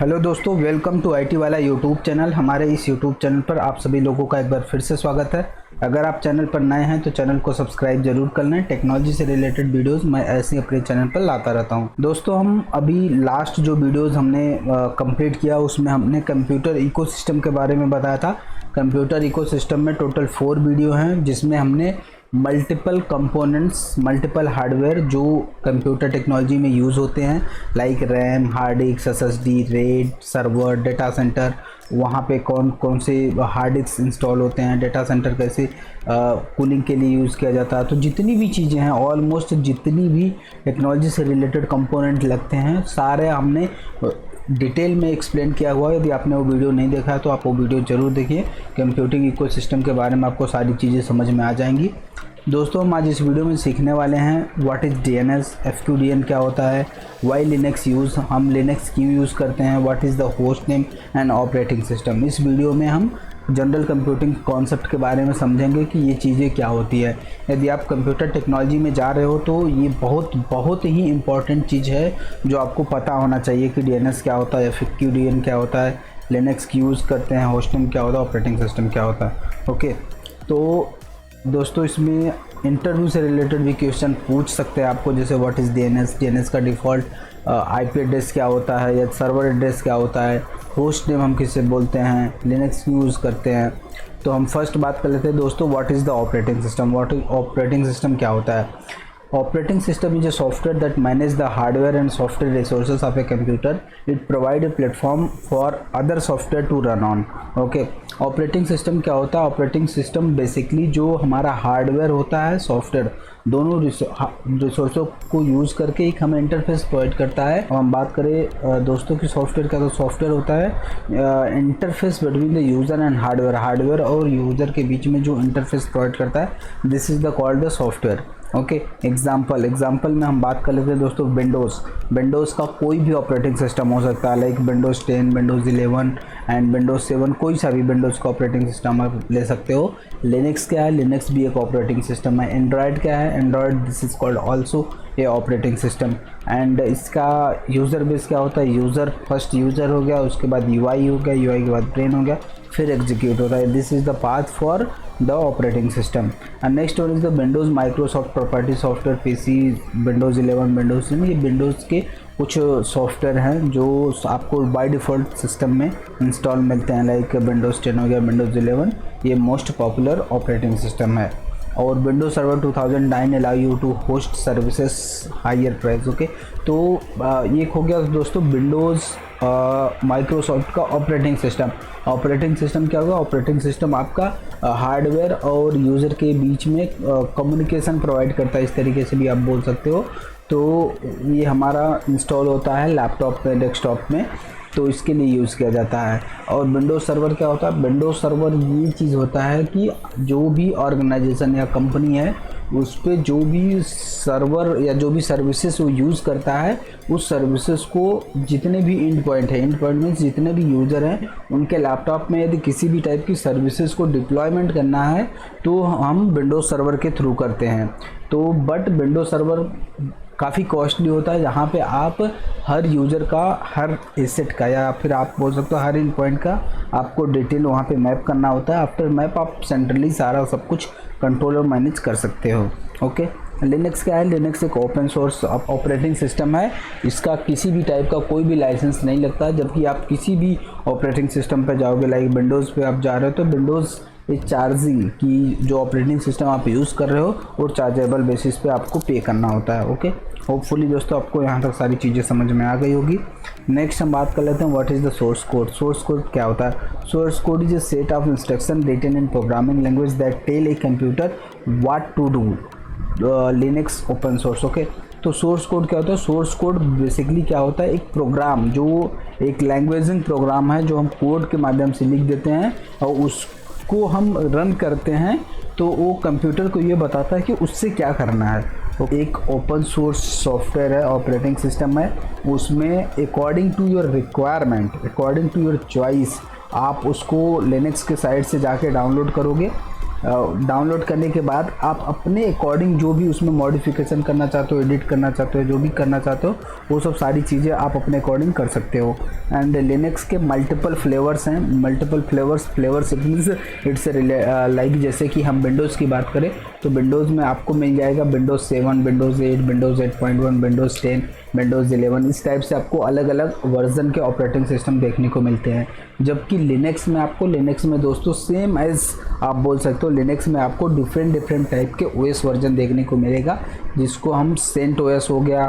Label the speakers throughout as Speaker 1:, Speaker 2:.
Speaker 1: Hello दोस्तों, welcome to IT वाला YouTube channel. हमारे इस यूट्यूब चैनल पर आप सभी लोगों का एक बार फिर से स्वागत है। अगर आप चैनल पर नए हैं तो चैनल को सब्सक्राइब जरूर कर लें। टेक्नोलॉजी से रिलेटेड वीडियोस मैं ऐसे ही अपने चैनल पर लाता रहता हूं। दोस्तों, हम अभी लास्ट जो वीडियोस हमने कंप्लीट किया उसमें हमने कंप्यूटर इकोसिस्टम के बारे में बताया था। कंप्यूटर इकोसिस्टम में टोटल 4 वीडियो हैं जिसमें हमने मल्टीपल कंपोनेंट्स, मल्टीपल हार्डवेयर जो कंप्यूटर टेक्नोलॉजी में यूज़ होते हैं, like RAM, hard disk, SSD, red, server, data centre, वहाँ पे कौन कौन से हार्ड डिस्क इंस्टॉल होते हैं, डेटा सेंटर कैसे कूलिंग के लिए यूज़ किया जाता है। तो जितनी भी चीज़ें हैं, ऑलमोस्ट जितनी भी टेक्नोलॉजी से रिलेटेड कंपोनेंट लगते हैं, सारे हमने डिटेल में एक्सप्लेन किया हुआ है। यदि आपने वो वीडियो नहीं देखा है तो आप वो वीडियो ज़रूर देखिए। कंप्यूटिंग इकोसिस्टम के बारे में आपको सारी चीज़ें समझ में आ जाएंगी। दोस्तों, हम आज इस वीडियो में सीखने वाले हैं व्हाट इज़ डीएनएस, एफक्यूडीएन क्या होता है, वाई लिनक्स यूज़, हम लिनक्स क्यों यूज़ करते हैं, what is the host name and operating system. इस वीडियो में हम जनरल कंप्यूटिंग कॉन्सेप्ट के बारे में समझेंगे कि ये चीज़ें क्या होती है। यदि आप कंप्यूटर टेक्नोलॉजी में जा रहे हो तो ये बहुत ही इम्पॉर्टेंट चीज़ है जो आपको पता होना चाहिए कि डीएनएस क्या होता है, एफक्यूडीएन क्या होता है, लिनक्स की यूज़ करते हैं, होस्ट नेम क्या होता है, ऑपरेटिंग सिस्टम क्या होता है। ओके, तो दोस्तों, इसमें इंटरव्यू से रिलेटेड भी क्वेश्चन पूछ सकते हैं आपको, जैसे व्हाट इज़ डीएनएस, डीएनएस का डिफ़ॉल्ट आईपी एड्रेस क्या होता है या सर्वर एड्रेस क्या होता है, होस्ट नेम हम किससे बोलते हैं, लिनक्स यूज़ करते हैं। तो हम फर्स्ट बात कर लेते हैं दोस्तों, what is the operating system. Operating system क्या होता है? Operating system is a software that manages the hardware and software resources of a computer. It provides a platform for other software to run on. Okay, operating system क्या होता है? Operating system basically जो हमारा hardware होता है, software, दोनों रिसोर्सों को use करके एक हमें इंटरफेस प्रोवाइड करता है। अब हम बात करें दोस्तों की सॉफ्टवेयर का, तो सॉफ्टवेयर होता है interface between the user and hardware. Hardware और यूज़र के बीच में जो इंटरफेस प्रोवाइड करता है, this is the called the software. Okay, example में हम बात कर लेते हैं दोस्तों, विंडोज़ का कोई भी ऑपरेटिंग सिस्टम हो सकता है, like Windows 10, Windows 11 and Windows 7, कोई सा भी विंडोज़ का ऑपरेटिंग सिस्टम आप ले सकते हो। लिनक्स क्या है? लिनक्स भी एक ऑपरेटिंग सिस्टम है। एंड्रॉयड क्या है? Android, this is called also a operating system. And इसका यूज़र बेस क्या होता है? यूज़र, फर्स्ट यूज़र हो गया, उसके बाद यूआई हो गया, यूआई के बाद ब्रेन हो गया, फिर एग्जीक्यूट होता है। This is the path for the operating system. And next one is the Windows Microsoft property software, PC, Windows 11, Windows 10। ये विंडोज़ के कुछ सॉफ्टवेयर हैं जो आपको बाय डिफ़ॉल्ट सिस्टम में इंस्टॉल मिलते हैं, लाइक विंडोज़ 10 हो गया, विंडोज़ 11, ये मोस्ट पॉपुलर ऑपरेटिंग सिस्टम है। और Windows server 2009 allow you to host services higher price. Okay, तो ये हो गया दोस्तों विंडोज़ माइक्रोसॉफ्ट का ऑपरेटिंग सिस्टम। ऑपरेटिंग सिस्टम क्या होगा? ऑपरेटिंग सिस्टम आपका हार्डवेयर और यूज़र के बीच में कम्युनिकेशन प्रोवाइड करता है, इस तरीके से भी आप बोल सकते हो। तो ये हमारा इंस्टॉल होता है लैपटॉप में, डेस्कटॉप में, तो इसके लिए यूज़ किया जाता है। और विंडोज़ सर्वर क्या होता है? विंडोज़ सर्वर ये चीज़ होता है कि जो भी ऑर्गेनाइजेशन या कंपनी है उस पर जो भी सर्वर या जो भी सर्विसेज वो यूज़ करता है, उस सर्विसेज को जितने भी एंड पॉइंट है, एंड पॉइंट मीन्स जितने भी यूज़र हैं, उनके लैपटॉप में यदि किसी भी टाइप की सर्विसेज को डिप्लॉयमेंट करना है तो हम विंडोज़ सर्वर के थ्रू करते हैं। तो बट विंडोज़ सर्वर काफ़ी कॉस्टली होता है, जहाँ पे आप हर यूज़र का, हर एसेट का, या फिर आप बोल सकते हो हर एंड पॉइंट का आपको डिटेल वहाँ पे मैप करना होता है। आफ्टर मैप आप सेंट्रली सारा सब कुछ कंट्रोल और मैनेज कर सकते हो। ओके, लिनक्स क्या है? लिनक्स एक ओपन सोर्स ऑपरेटिंग सिस्टम है। इसका किसी भी टाइप का कोई भी लाइसेंस नहीं लगता है। जबकि आप किसी भी ऑपरेटिंग सिस्टम पे जाओगे, लाइक विंडोज़ पे आप जा रहे हो, तो विंडोज़ इस चार्जिंग की जो ऑपरेटिंग सिस्टम आप यूज़ कर रहे हो और चार्जेबल बेसिस पे आपको पे करना होता है। ओके, होपफुली दोस्तों आपको यहाँ तक सारी चीज़ें समझ में आ गई होगी। नेक्स्ट हम बात कर लेते हैं what is the source code. Source code क्या होता है? Source code is a set of instruction written in programming language that tell a computer what to do. Linux open source. Okay, तो सोर्स कोड क्या होता है? Source code basically क्या होता है? एक प्रोग्राम, जो एक लैंग्वेजिंग प्रोग्राम है जो हम कोड के माध्यम से लिख देते हैं और उसको हम रन करते हैं, तो वो कंप्यूटर को ये बताता है कि उससे क्या करना है। तो एक ओपन सोर्स सॉफ्टवेयर है, ऑपरेटिंग सिस्टम है, उसमें according to your requirement, according to your choice, आप उसको लिनक्स के साइट से जाके डाउनलोड करोगे डाउनलोड करने के बाद आप अपने अकॉर्डिंग जो भी उसमें मॉडिफिकेशन करना चाहते हो, एडिट करना चाहते हो, जो भी करना चाहते हो वो सब सारी चीज़ें आप अपने अकॉर्डिंग कर सकते हो। एंड लिनक्स के मल्टीपल फ्लेवर्स हैं, multiple flavours means it's like जैसे कि हम विंडोज़ की बात करें तो विंडोज़ में आपको मिल जाएगा Windows 7, Windows 8, Windows 8.1, Windows 10, Windows 11, इस टाइप से आपको अलग अलग वर्जन के ऑपरेटिंग सिस्टम देखने को मिलते हैं। जबकि लिनक्स में दोस्तों सेम एज आप बोल सकते हो, लिनक्स में आपको डिफरेंट टाइप के ओएस वर्जन देखने को मिलेगा, जिसको हम सेंट ओएस हो गया,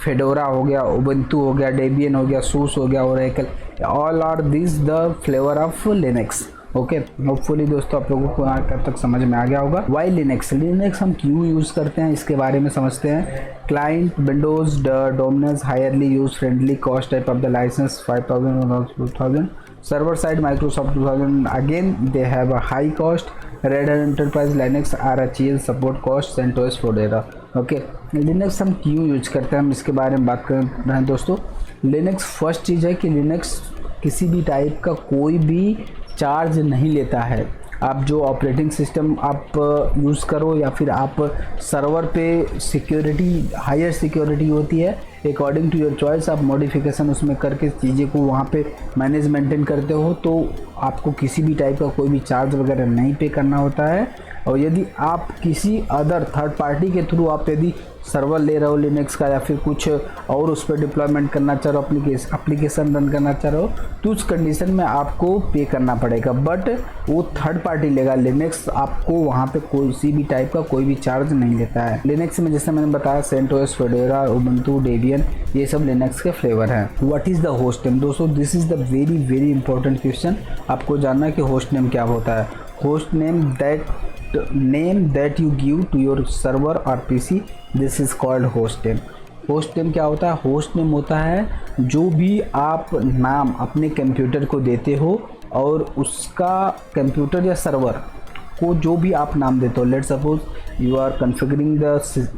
Speaker 1: फेडोरा हो गया, उबंटू हो गया, डेबियन हो गया, सूस हो गया, Oracle, all are this the flavour of Linux. Okay, hopefully दोस्तों आप लोगों को यहाँ तक समझ में आ गया होगा। वाई लिनक्स हम क्यों यूज़ करते हैं इसके बारे में समझते हैं। Client Windows dominance, highly use friendly, cost type of the licence 5000 और 2000, server side Microsoft 2000, again they have a high cost, Red Hat Enterprise Linux RHEL support cost, CentOS Fedora. Okay, Linux हम क्यों use करते हैं हम इसके बारे में बात कर रहे हैं दोस्तों। लिनक्स फर्स्ट चीज़ है कि लिनक्स किसी भी टाइप का कोई भी चार्ज नहीं लेता है। आप जो ऑपरेटिंग सिस्टम आप यूज़ करो या फिर आप सर्वर पे सिक्योरिटी, हायर सिक्योरिटी होती है, अकॉर्डिंग टू योर चॉइस आप मॉडिफिकेशन उसमें करके चीज़ें को वहाँ पे मैनेज मेंटेन करते हो, तो आपको किसी भी टाइप का कोई भी चार्ज वगैरह नहीं पे करना होता है। और यदि आप किसी अदर थर्ड पार्टी के थ्रू आप यदि सर्वर ले रहे हो लिनक्स का या फिर कुछ और उस पर डिप्लॉयमेंट करना चाह रहे हो, एप्लीकेशन रन करना चाह रहे हो, तो उस कंडीशन में आपको पे करना पड़ेगा, बट वो थर्ड पार्टी लेगा। लिनक्स आपको वहाँ पे कोई भी टाइप का कोई भी चार्ज नहीं लेता है। लिनक्स में जैसे मैंने बताया CentOS, फेडोरा, उबंटू, डेबियन, ये सब लिनक्स के फ्लेवर हैं। What is the host name दोस्तों, this is the very important question. आपको जानना है कि होस्ट नेम क्या होता है। Host name that you give to your server or PC, this is called host name। Host name क्या होता है? होस्ट नेम होता है जो भी आप नाम अपने कंप्यूटर को देते हो और उसका कंप्यूटर या सर्वर को जो भी आप नाम देते हो। Let suppose you are configuring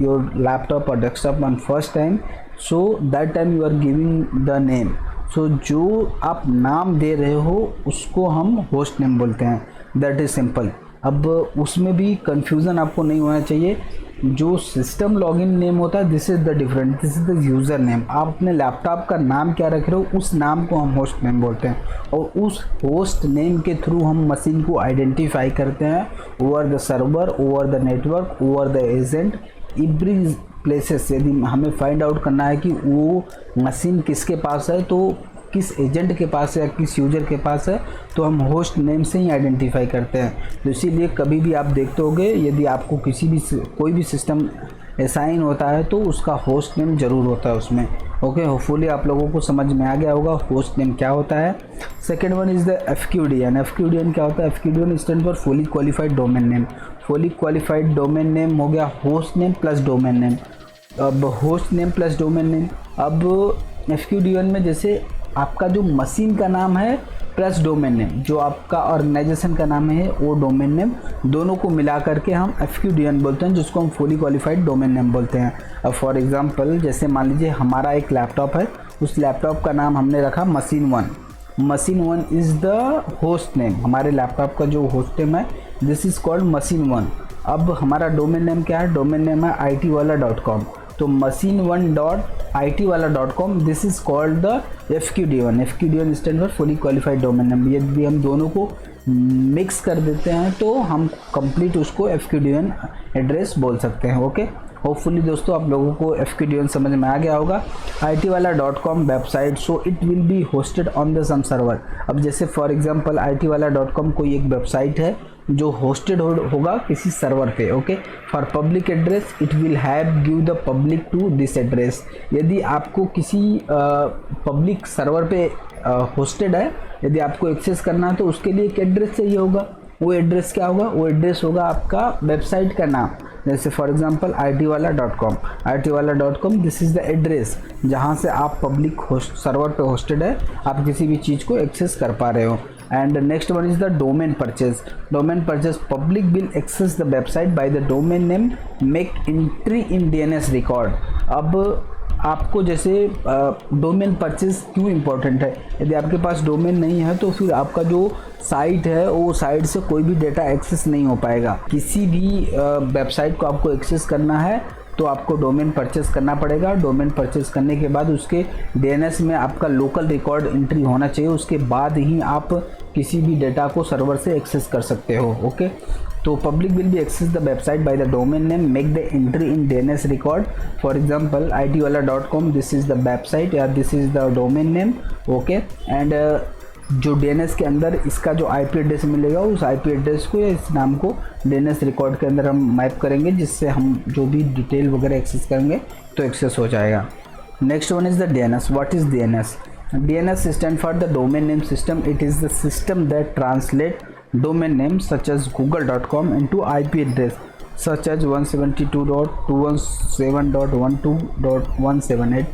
Speaker 1: your laptop और desktop on first time, so that time you are giving the name. So जो आप नाम दे रहे हो उसको हम होस्ट नेम बोलते हैं। That is simple. अब उसमें भी कंफ्यूजन आपको नहीं होना चाहिए। जो सिस्टम लॉगिन नेम होता है this is the different, this is the user name. आप अपने लैपटॉप का नाम क्या रख रहे हो उस नाम को हम होस्ट नेम बोलते हैं, और उस होस्ट नेम के थ्रू हम मशीन को आइडेंटिफाई करते हैं over the server, over the network, over the agent, every places. यदि हमें फाइंड आउट करना है कि वो मशीन किसके पास है, तो किस एजेंट के पास है या किस यूजर के पास है, तो हम होस्ट नेम से ही आइडेंटिफाई करते हैं। तो इसीलिए कभी भी आप देखते होगे यदि आपको कोई भी सिस्टम असाइन होता है तो उसका होस्ट नेम ज़रूर होता है उसमें। ओके, होपफुली आप लोगों को समझ में आ गया होगा होस्ट नेम क्या होता है। Second one is the FQDN। FQDN क्या होता है? FQDN stand for fully qualified domain name. Fully qualified domain name हो गया host name plus domain name. अब host name plus domain name, अब FQDN में जैसे आपका जो मशीन का नाम है प्लस डोमेन नेम, जो आपका ऑर्गेनाइजेशन का नाम है वो डोमेन नेम, दोनों को मिला करके हम FQDN बोलते हैं, जिसको हम फुली क्वालिफाइड डोमेन नेम बोलते हैं। अब फॉर एग्जांपल जैसे मान लीजिए हमारा एक लैपटॉप है, उस लैपटॉप का नाम हमने रखा machine1। machine1 is the host name. हमारे लैपटॉप का जो होस्ट नेम है दिस इज़ कॉल्ड machine1। अब हमारा डोमेन नेम क्या है? डोमेन नेम है itwala.com। तो machine1.itwala.com this is called the FQDN। FQDN stand for fully qualified domain name. यदि हम दोनों को मिक्स कर देते हैं तो हम कंप्लीट उसको FQDN एड्रेस बोल सकते हैं। ओके, होपफुली दोस्तों आप लोगों को FQDN समझ में आ गया होगा। itwala.com website, so it will be hosted on the some server. अब जैसे फॉर एग्जांपल itwala.com कोई एक वेबसाइट है जो होस्टेड होगा किसी सर्वर पे। Okay, for public address it will have give the public to this address. यदि आपको किसी पब्लिक सर्वर पे होस्टेड है, यदि आपको एक्सेस करना है तो उसके लिए एक एड्रेस चाहिए होगा। वो एड्रेस क्या होगा? वो एड्रेस होगा आपका वेबसाइट का नाम। जैसे for example itwala.com। itwala.com this is the address जहाँ से आप पब्लिक सर्वर पे होस्टेड है, आप किसी भी चीज़ को एक्सेस कर पा रहे हो। And next one is the domain purchase. Domain purchase, public will access the website by the domain name, make entry in DNS record। अब आपको जैसे डोमेन परचेज क्यों इम्पोर्टेंट है, यदि आपके पास डोमेन नहीं है तो फिर आपका जो साइट है वो साइट से कोई भी डेटा एक्सेस नहीं हो पाएगा। किसी भी वेबसाइट को आपको एक्सेस करना है तो आपको डोमेन परचेस करना पड़ेगा। डोमेन परचेस करने के बाद उसके डीएनएस में आपका लोकल रिकॉर्ड एंट्री होना चाहिए, उसके बाद ही आप किसी भी डेटा को सर्वर से एक्सेस कर सकते हो। ओके, तो public will be access the website by the domain name, make the entry in DNS record. For example itwala.com, this is the website या this is the domain name. Okay, and जो DNS के अंदर इसका जो IP address मिलेगा उस IP address को या इस नाम को डीएनएस रिकॉर्ड के अंदर हम मैप करेंगे, जिससे हम जो भी डिटेल वगैरह एक्सेस करेंगे तो एक्सेस हो जाएगा। Next one is the DNS. What is DNS? DNS stands for the domain name system. It is the system that translate domain names such as google.com into IP address such as 172.217.12.178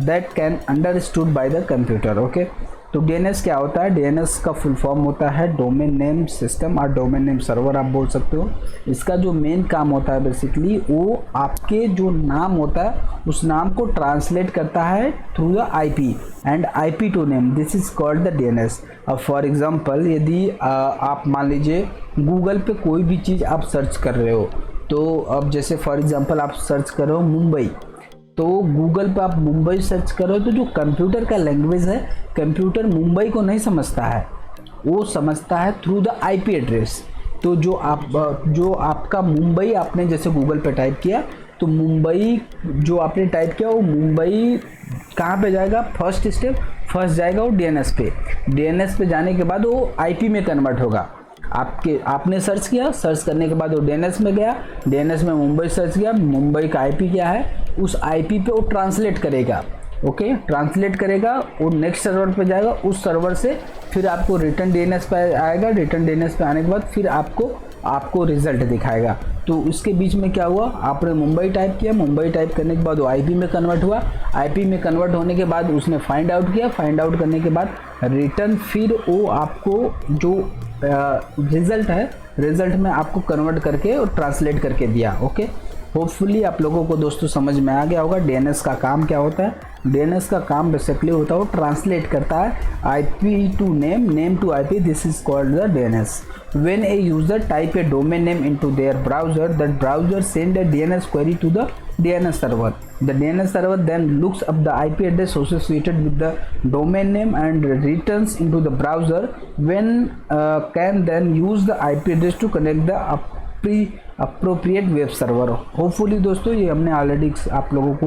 Speaker 1: that can understood by the computer. Okay, तो DNS क्या होता है? DNS का full form होता है domain name system और domain name server आप बोल सकते हो। इसका जो मेन काम होता है बेसिकली वो आपके जो नाम होता है उस नाम को ट्रांसलेट करता है through the IP and IP to name, this is called the DNS। अब फॉर एग्जांपल यदि आप मान लीजिए गूगल पे कोई भी चीज़ आप सर्च कर रहे हो, तो अब जैसे फॉर एग्जांपल आप सर्च कर रहे हो मुंबई, तो गूगल पे आप मुंबई सर्च करो तो जो कंप्यूटर का लैंग्वेज है, कंप्यूटर मुंबई को नहीं समझता है, वो समझता है थ्रू द आईपी एड्रेस। तो जो आपका मुंबई आपने जैसे गूगल पे टाइप किया तो मुंबई जो आपने टाइप किया वो मुंबई कहाँ पे जाएगा? फर्स्ट स्टेप फर्स्ट जाएगा वो डीएनएस पे। डीएनएस पे जाने के बाद वो आईपी में कन्वर्ट होगा। आपने सर्च किया, सर्च करने के बाद वो डीएनएस में गया, डीएनएस में मुंबई सर्च किया, मुंबई का आईपी क्या है उस आईपी पे वो ट्रांसलेट करेगा। ओके, ट्रांसलेट करेगा, वो नेक्स्ट सर्वर पे जाएगा, उस सर्वर से फिर आपको रिटर्न डीएनएस पे आएगा। रिटर्न डीएनएस पे आने के बाद फिर आपको रिजल्ट दिखाएगा। तो इसके बीच में क्या हुआ? आपने मुंबई टाइप किया, मुंबई टाइप करने के बाद वो आईपी में कन्वर्ट हुआ, आईपी में कन्वर्ट होने के बाद उसने फाइंड आउट किया, फाइंड आउट करने के बाद रिटर्न फिर वो आपको जो रिजल्ट है, रिजल्ट में आपको कन्वर्ट करके और ट्रांसलेट करके दिया। ओके, होपफुली आप लोगों को दोस्तों समझ में आ गया होगा डीएनएस का काम क्या होता है। डीएनएस का काम बेसिकली होता है वो ट्रांसलेट करता है IP to name, name to IP, this is called the DNS. When a user type a domain name into their browser, that browser send a DNS query to the DNS server. The DNS server then looks up the IP address associated with the domain name and returns into the browser. When can then use the IP address to connect the appropriate web server. Hopefully दोस्तों ये हमने already आप लोगों को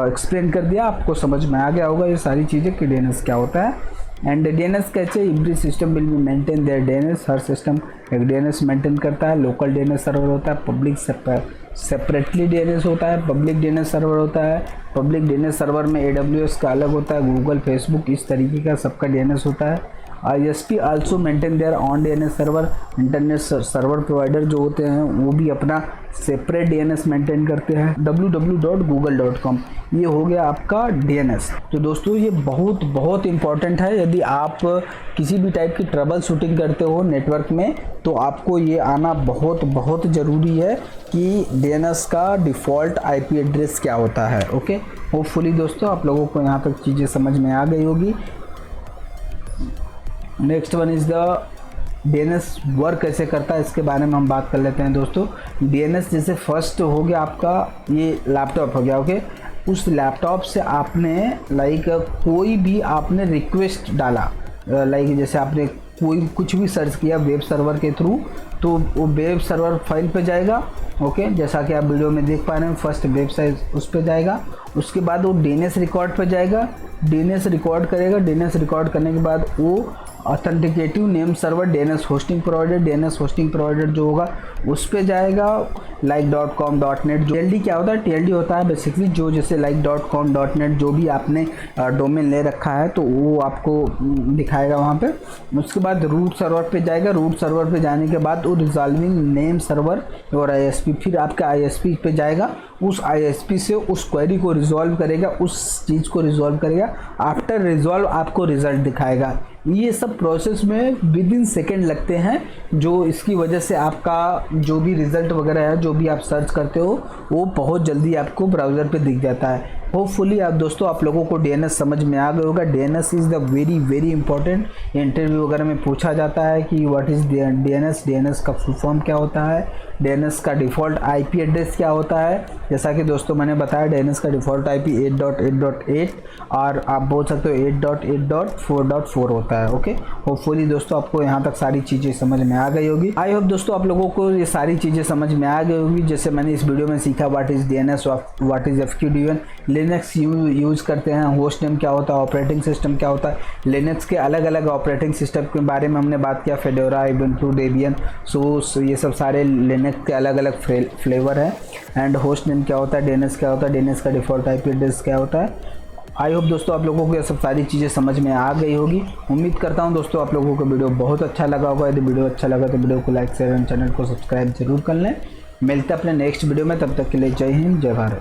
Speaker 1: explain कर दिया, आपको समझ में आ गया होगा ये सारी चीज़ें कि DNS क्या होता है। एंड DNS कैसे? Every system will be maintain their DNS, her system एक DNS मेंटेन करता है। लोकल DNS सर्वर होता है, पब्लिक सेपरेटली DNS होता है, पब्लिक DNS सर्वर होता है। पब्लिक DNS सर्वर में AWS का अलग होता है, गूगल, फेसबुक, इस तरीके का सबका DNS होता है। ISP also maintain their on DNS server, internet server provider जो होते हैं वो भी अपना सेपरेट DNS मेंटेन करते हैं। www.google.com, ये हो गया आपका DNS। तो दोस्तों ये बहुत बहुत इंपॉर्टेंट है। यदि आप किसी भी टाइप की ट्रबल शूटिंग करते हो नेटवर्क में तो आपको ये आना बहुत बहुत ज़रूरी है कि DNS का डिफ़ॉल्ट IP एड्रेस क्या होता है। ओके, होपफुली दोस्तों आप लोगों को यहाँ तक चीज़ें समझ में आ गई होगी। Next one is the DNS work कैसे करता है, इसके बारे में हम बात कर लेते हैं दोस्तों। DNS जैसे फर्स्ट हो गया आपका ये लैपटॉप हो गया। ओके, उस लैपटॉप से आपने कोई भी आपने रिक्वेस्ट डाला, जैसे आपने कोई कुछ भी सर्च किया वेब सर्वर के थ्रू, तो वो वेब सर्वर फाइल पे जाएगा। ओके, जैसा कि आप वीडियो में देख पा रहे हैं, फर्स्ट वेबसाइट उस पे जाएगा, उसके बाद वो DNS रिकॉर्ड पे जाएगा, DNS रिकॉर्ड करेगा, DNS रिकॉर्ड करने के बाद वो authenticative name server DNS hosting provider जो होगा उस पे जाएगा, like.com .net। जो TLD क्या होता है? TLD होता है बेसिकली जो जैसे like.com .net जो भी आपने डोमेन ले रखा है तो वो आपको दिखाएगा वहाँ पे। उसके बाद रूट सर्वर पे जाएगा, रूट सर्वर पे जाने के बाद वो रिजॉल्विंग नेम सर्वर और ISP, फिर आपका ISP पे जाएगा, उस ISP से उस क्वेरी को रिजॉल्व करेगा, उस चीज़ को रिजॉल्व करेगा। आफ्टर रिजॉल्व आपको रिजल्ट दिखाएगा। ये सब प्रोसेस में विद इन सेकेंड लगते हैं, जो इसकी वजह से आपका जो भी रिज़ल्ट वगैरह है, जो भी आप सर्च करते हो वो बहुत जल्दी आपको ब्राउज़र पे दिख जाता है। होपफुली आप दोस्तों आप लोगों को डीएनएस समझ में आ गया होगा। DNS is the very very important, interview वगैरह में पूछा जाता है कि व्हाट इज़ डीएनएस, डीएनएस का फुल फॉर्म क्या होता है, डीएनएस का डिफ़ॉल्ट आईपी एड्रेस क्या होता है। जैसा कि दोस्तों मैंने बताया डीएनएस का डिफ़ॉल्ट आईपी 8.8.8 और आप बोल सकते हो 8.8.4.4 होता है। ओके, होपफुली दोस्तों आपको यहाँ तक सारी चीज़ें समझ में आ गई होगी। आई होप दोस्तों आप लोगों को ये सारी चीज़ें समझ में आ गई होगी। जैसे मैंने इस वीडियो में सीखा what is DNS, what is FQDN, Linux use करते हैं, होस्ट नेम क्या होता है, ऑपरेटिंग सिस्टम क्या होता है, लिनक्स के अलग अलग ऑपरेटिंग सिस्टम के बारे में हमने बात किया, फेडोरा, उबुंटू, डेबियन, सोस, ये सब सारे लिनक्स के अलग अलग फ्लेवर है। एंड होस्ट नेम क्या होता है, डीएनएस क्या होता है, डीएनएस का डिफ़ॉल्ट आईपी एड्रेस क्या होता है। आई होप दोस्तों आप लोगों को ये सब सारी चीज़ें समझ में आ गई होगी। उम्मीद करता हूँ दोस्तों आप लोगों को वीडियो बहुत अच्छा लगा होगा। यदि वीडियो अच्छा लगा तो वीडियो को लाइक शेयर एंड चैनल को सब्सक्राइब जरूर कर लें। मिलते हैं अपने नेक्स्ट वीडियो में, तब तक के लिए जय हिंद, जय भारत।